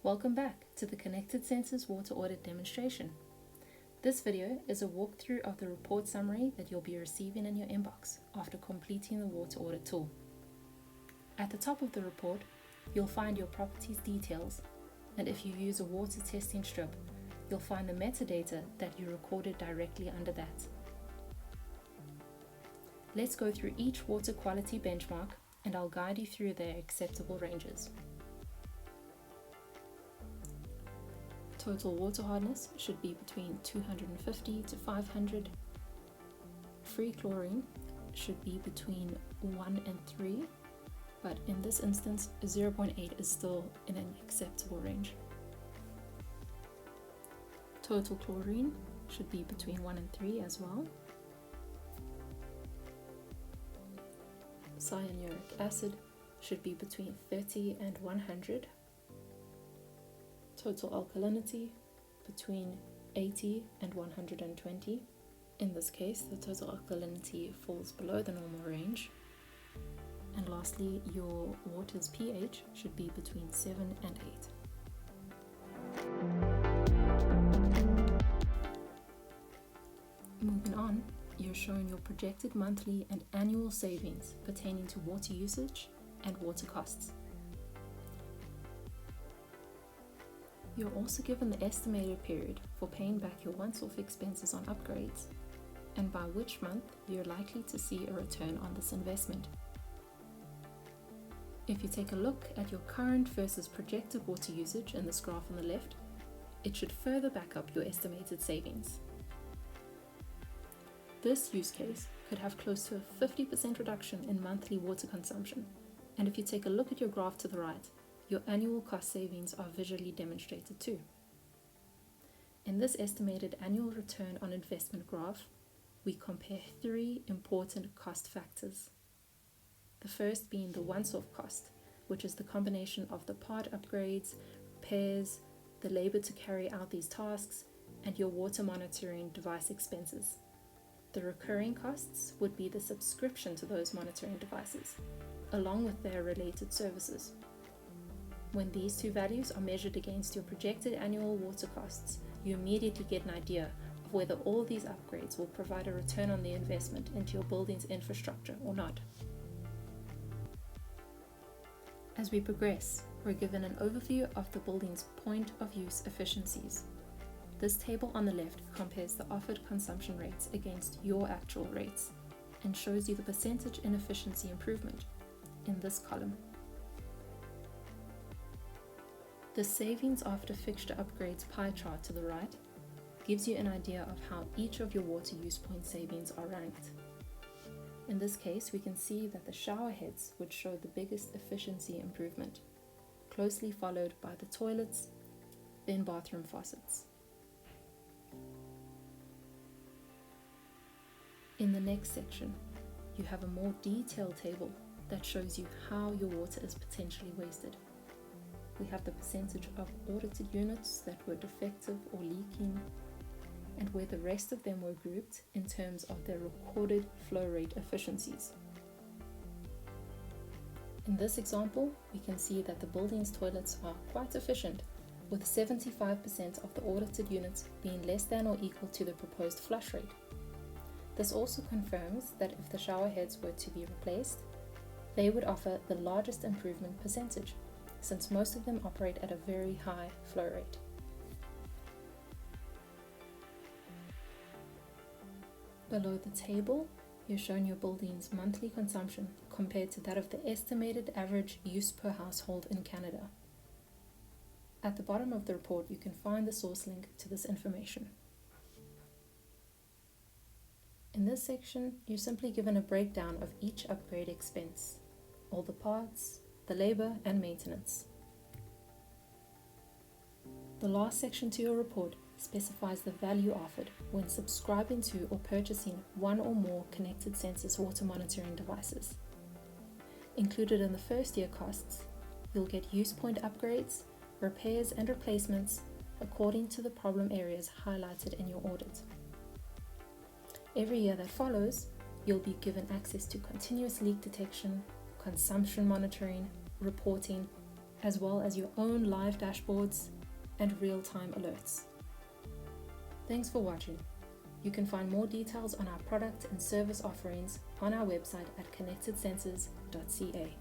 Welcome back to the Connected Sensors Water Audit demonstration. This video is a walkthrough of the report summary that you'll be receiving in your inbox after completing the water audit tool. At the top of the report, you'll find your property's details, and if you use a water testing strip, you'll find the metadata that you recorded directly under that. Let's go through each water quality benchmark and I'll guide you through their acceptable ranges. Total water hardness should be between 250 to 500. Free chlorine should be between 1 and 3, but in this instance 0.8 is still in an acceptable range. Total chlorine should be between 1 and 3 as well. Cyanuric acid should be between 30 and 100. Total alkalinity between 80 and 120. In this case, the total alkalinity falls below the normal range. And lastly, your water's pH should be between 7 and 8. Moving on, you're shown your projected monthly and annual savings pertaining to water usage and water costs. You're also given the estimated period for paying back your once-off expenses on upgrades, and by which month you're likely to see a return on this investment. If you take a look at your current versus projected water usage in this graph on the left, it should further back up your estimated savings. This use case could have close to a 50% reduction in monthly water consumption, and if you take a look at your graph to the right, your annual cost savings are visually demonstrated too. In this estimated annual return on investment graph, we compare three important cost factors. The first being the once-off cost, which is the combination of the part upgrades, repairs, the labor to carry out these tasks, and your water monitoring device expenses. The recurring costs would be the subscription to those monitoring devices, along with their related services. When these two values are measured against your projected annual water costs, you immediately get an idea of whether all these upgrades will provide a return on the investment into your building's infrastructure or not. As we progress, we're given an overview of the building's point of use efficiencies. This table on the left compares the offered consumption rates against your actual rates and shows you the percentage inefficiency improvement in this column. The savings after fixture upgrades pie chart to the right gives you an idea of how each of your water use point savings are ranked. In this case, we can see that the shower heads would show the biggest efficiency improvement, closely followed by the toilets, then bathroom faucets. In the next section, you have a more detailed table that shows you how your water is potentially wasted. We have the percentage of audited units that were defective or leaking, and where the rest of them were grouped in terms of their recorded flow rate efficiencies. In this example, we can see that the building's toilets are quite efficient, with 75% of the audited units being less than or equal to the proposed flush rate. This also confirms that if the shower heads were to be replaced, they would offer the largest improvement percentage, since most of them operate at a very high flow rate. Below the table, you're shown your building's monthly consumption compared to that of the estimated average use per household in Canada. At the bottom of the report, you can find the source link to this information. In this section, you're simply given a breakdown of each upgrade expense, all the parts, the labor, and maintenance. The last section to your report specifies the value offered when subscribing to or purchasing one or more connected sensors water monitoring devices. Included in the first year costs, you'll get use point upgrades, repairs and replacements according to the problem areas highlighted in your audit. Every year that follows, you'll be given access to continuous leak detection, consumption monitoring, reporting, as well as your own live dashboards and real-time alerts. Thanks for watching. You can find more details on our product and service offerings on our website at connectedsensors.ca.